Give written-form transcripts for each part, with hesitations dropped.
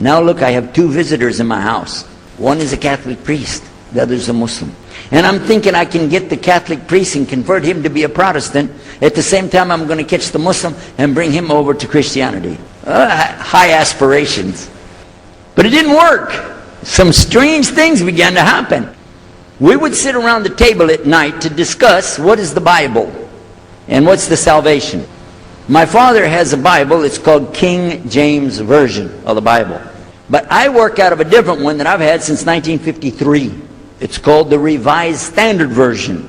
Now look, I have two visitors in my house. One is a Catholic priest, the other is a Muslim. And I'm thinking I can get the Catholic priest and convert him to be a Protestant. At the same time, I'm going to catch the Muslim and bring him over to Christianity. High aspirations. But it didn't work. Some strange things began to happen. We would sit around the table at night to discuss what is the Bible and what's the salvation. My father has a Bible. It's called King James Version of the Bible. But I work out of a different one that I've had since 1953. It's called the Revised Standard Version.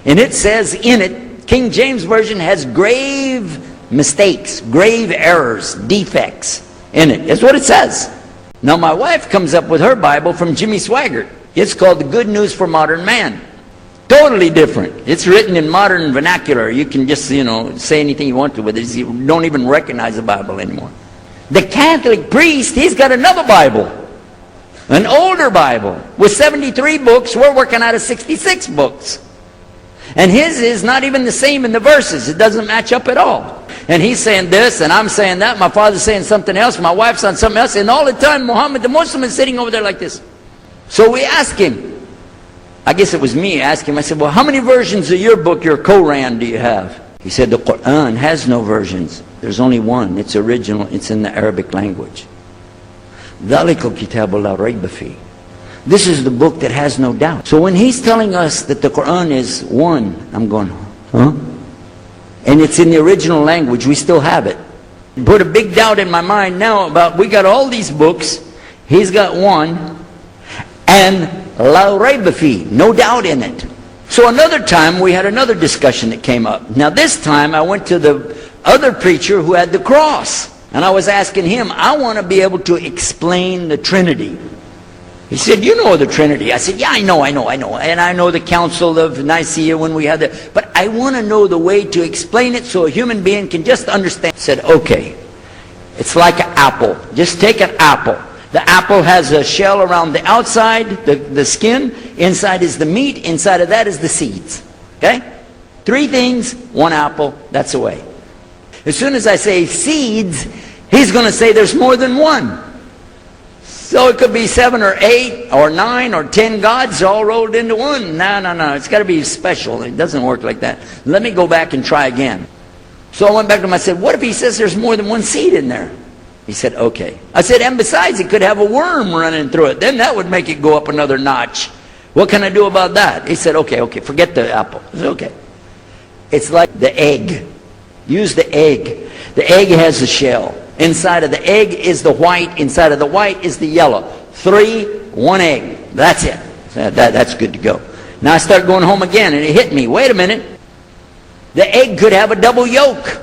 And it says in it, King James Version has grave mistakes, grave errors, defects in it. That's what it says. Now my wife comes up with her Bible from Jimmy Swaggart. It's called The Good News for Modern Man. Totally different. It's written in modern vernacular. You can just, say anything you want to with it. You don't even recognize the Bible anymore. The Catholic priest, he's got another Bible. An older Bible with 73 books. We're working out of 66 books. And his is not even the same in the verses. It doesn't match up at all. And he's saying this, and I'm saying that. My father's saying something else. My wife's on something else. And all the time, Muhammad the Muslim is sitting over there like this. So we asked him. I guess it was me asking him. I said, well, how many versions of your book, your Quran, do you have? He said, the Quran has no versions. There's only one. It's original. It's in the Arabic language. ذَلِكَ الْكِتَابُ لَا رَيْبَ فِيهِ. This is the book that has no doubt. So when he's telling us that the Quran is one, I'm going, huh? And it's in the original language, we still have it. Put a big doubt in my mind now about, we got all these books, he's got one, and لَا رَيْبَ فِيهِ, no doubt in it. So another time we had another discussion that came up. Now this time I went to the other preacher who had the cross. And I was asking him, I want to be able to explain the Trinity. He said, you know the Trinity. I said, yeah, I know. And I know the Council of Nicaea when we had that. But I want to know the way to explain it so a human being can just understand. I said, okay, it's like an apple. Just take an apple. The apple has a shell around the outside, the skin. Inside is the meat. Inside of that is the seeds. Okay? 3 things, 1 apple. That's the way. As soon as I say seeds, he's going to say there's more than one. So it could be 7 or 8 or 9 or 10 gods all rolled into one. No. It's got to be special. It doesn't work like that. Let me go back and try again. So I went back to him. I said, what if he says there's more than one seed in there? He said, okay. I said, and besides, it could have a worm running through it. Then that would make it go up another notch. What can I do about that? He said, okay, forget the apple. I said, okay. It's like the egg. Use the egg. The egg has a shell. Inside of the egg is the white. Inside of the white is the yellow. 3, 1 egg. That's it. That's good to go. Now I start going home again, and it hit me. Wait a minute. The egg could have a double yolk.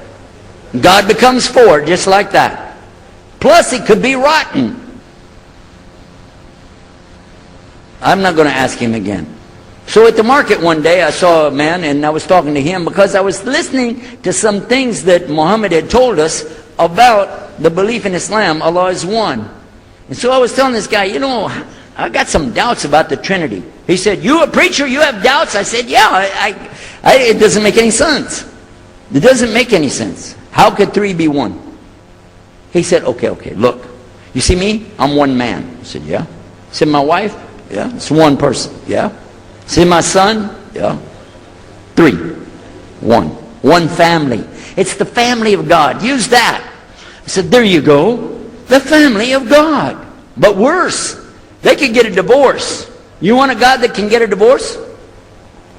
God becomes 4, just like that. Plus, it could be rotten. I'm not going to ask him again. So at the market one day, I saw a man, and I was talking to him because I was listening to some things that Muhammad had told us about the belief in Islam. Allah is one. And so I was telling this guy, I got some doubts about the Trinity. He said, you a preacher, you have doubts? I said, yeah, it doesn't make any sense. It doesn't make any sense. How could 3 be 1? He said, okay, look. You see me? I'm one man. I said, yeah. He said, my wife? Yeah. It's one person. Yeah. See my son? Yeah. 3. 1. One family. It's the family of God. Use that. I said, there you go. The family of God. But worse, they could get a divorce. You want a God that can get a divorce?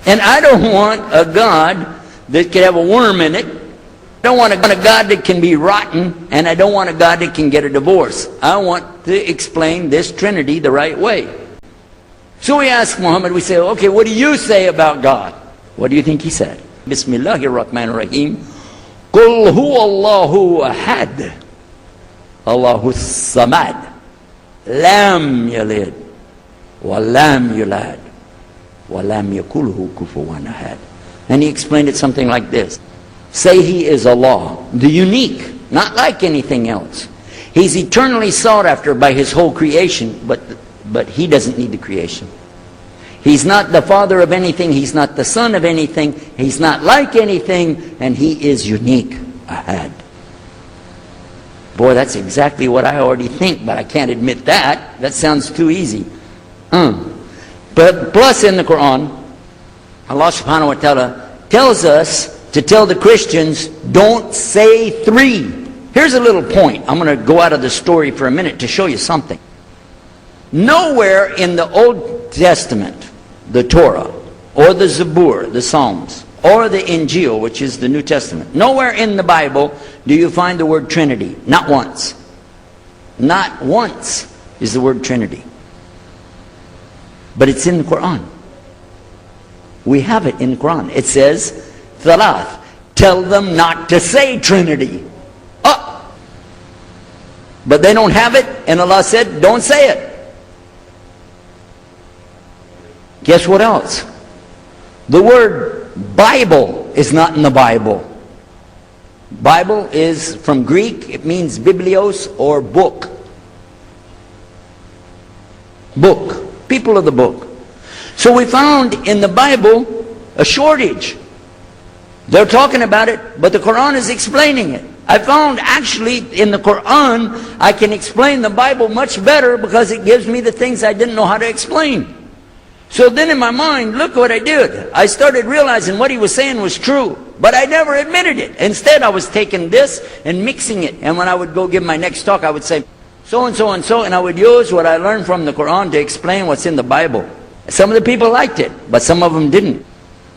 And I don't want a God that could have a worm in it. I don't want a God that can be rotten. And I don't want a God that can get a divorce. I want to explain this Trinity the right way. So we ask Muhammad, we say, okay, what do you say about God? What do you think he said? Bismillahir Rahmanir Rahim. Qul huwa Allahu ahad. Allahu samad. Lam yalid. Wa lam yulad. Wa lam yakulhu kufuwan ahad. And he explained it something like this. Say he is Allah, the unique, not like anything else. He's eternally sought after by his whole creation, but he doesn't need the creation. He's not the father of anything. He's not the son of anything. He's not like anything. And he is unique. Ahad. Boy, that's exactly what I already think, but I can't admit that. That sounds too easy. But plus in the Quran, Allah subhanahu wa ta'ala tells us to tell the Christians, don't say three. Here's a little point. I'm going to go out of the story for a minute to show you something. Nowhere in the Old Testament, the Torah, or the Zabur, the Psalms, or the Injil, which is the New Testament, nowhere in the Bible do you find the word Trinity. Not once. Not once is the word Trinity. But it's in the Quran. We have it in the Quran. It says, Thalath. Tell them not to say Trinity. But they don't have it, and Allah said, don't say it. Guess what else? The word Bible is not in the Bible. Bible is from Greek. It means biblios, or book. Book. People of the book. So we found in the Bible a shortage. They're talking about it, but the Quran is explaining it. I found actually in the Quran, I can explain the Bible much better because it gives me the things I didn't know how to explain. So then in my mind, look what I did. I started realizing what he was saying was true, but I never admitted it. Instead, I was taking this and mixing it. And when I would go give my next talk, I would say, so and so and so, and I would use what I learned from the Quran to explain what's in the Bible. Some of the people liked it, but some of them didn't.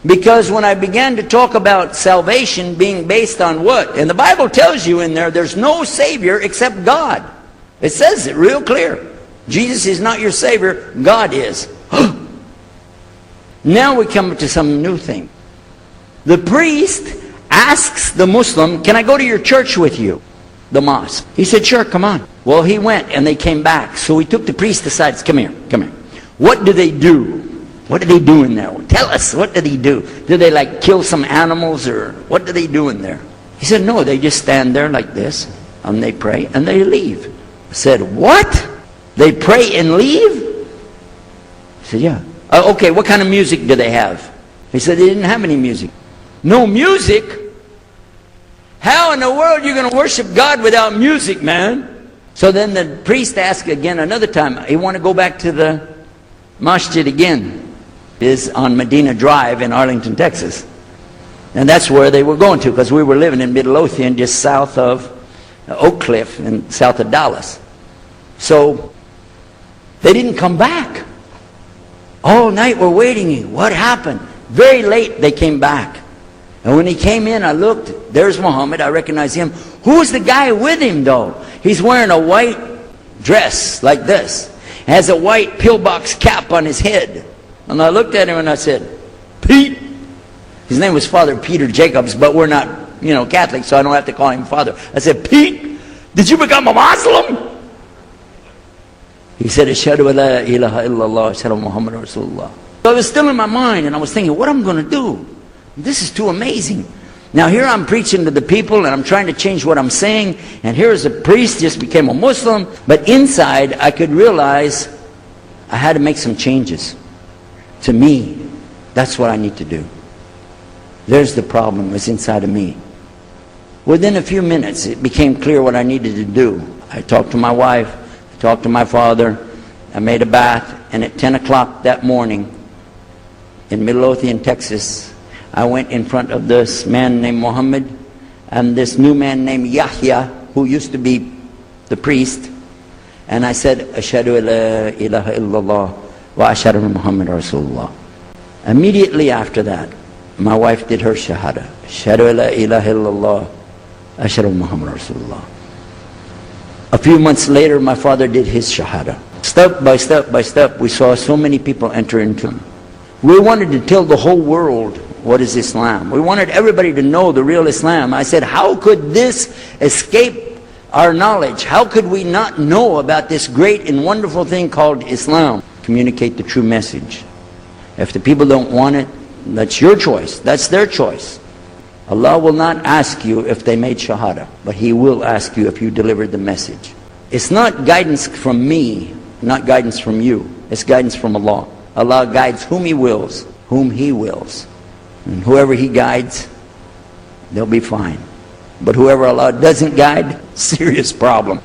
Because when I began to talk about salvation being based on what? And the Bible tells you in there, there's no Savior except God. It says it real clear. Jesus is not your Savior, God is. Now we come to some new thing. The priest asks the Muslim, can I go to your church with you? The mosque. He said, sure, come on. Well, he went and they came back. So he took the priest aside. Come here, come here. What do they do? What do they do in there? Tell us, what do they do? Do they like kill some animals, or what do they do in there? He said, no, they just stand there like this, and they pray, and they leave. I said, what? They pray and leave? He said, yeah. Okay, what kind of music do they have? He said, they didn't have any music. No music? How in the world are you going to worship God without music, man? So then the priest asked again another time. He wanted to go back to the masjid again. Is on Medina Drive in Arlington, Texas. And that's where they were going to, because we were living in Midlothian, just south of Oak Cliff and south of Dallas. So they didn't come back. All night we're waiting. What happened? Very late they came back. And when he came in, I looked. There's Muhammad. I recognize him. Who's the guy with him, though? He's wearing a white dress like this. Has a white pillbox cap on his head. And I looked at him and I said, Pete. His name was Father Peter Jacobs, but we're not, Catholic, so I don't have to call him Father. I said, Pete, did you become a Muslim? He said, Ashhadu an la ilaha illallah, Ashhadu Muhammad Rasulullah. So it was still in my mind, and I was thinking, what am I going to do? This is too amazing. Now here I'm preaching to the people, and I'm trying to change what I'm saying, and here's a priest just became a Muslim. But inside, I could realize I had to make some changes. To me, that's what I need to do. There's the problem, it's inside of me. Within a few minutes, it became clear what I needed to do. I talked to my wife, I talked to my father, I made a bath, and at 10 o'clock that morning, in Midlothian, Texas, I went in front of this man named Muhammad, and this new man named Yahya, who used to be the priest, and I said, Ashhadu an la ilaha illallah, wa ashhadu anna Muhammad Rasulullah. Immediately after that, my wife did her shahada. Ashhadu an la ilaha illallah, ashhadu anna Muhammad Rasulullah. A few months later, my father did his shahada. Step by step by step, we saw so many people enter into him. We wanted to tell the whole world what is Islam. We wanted everybody to know the real Islam. I said, how could this escape our knowledge? How could we not know about this great and wonderful thing called Islam? Communicate the true message. If the people don't want it, that's your choice. That's their choice. Allah will not ask you if they made shahada, but He will ask you if you delivered the message. It's not guidance from me, not guidance from you. It's guidance from Allah. Allah guides whom He wills. And whoever He guides, they'll be fine. But whoever Allah doesn't guide, Serious problem.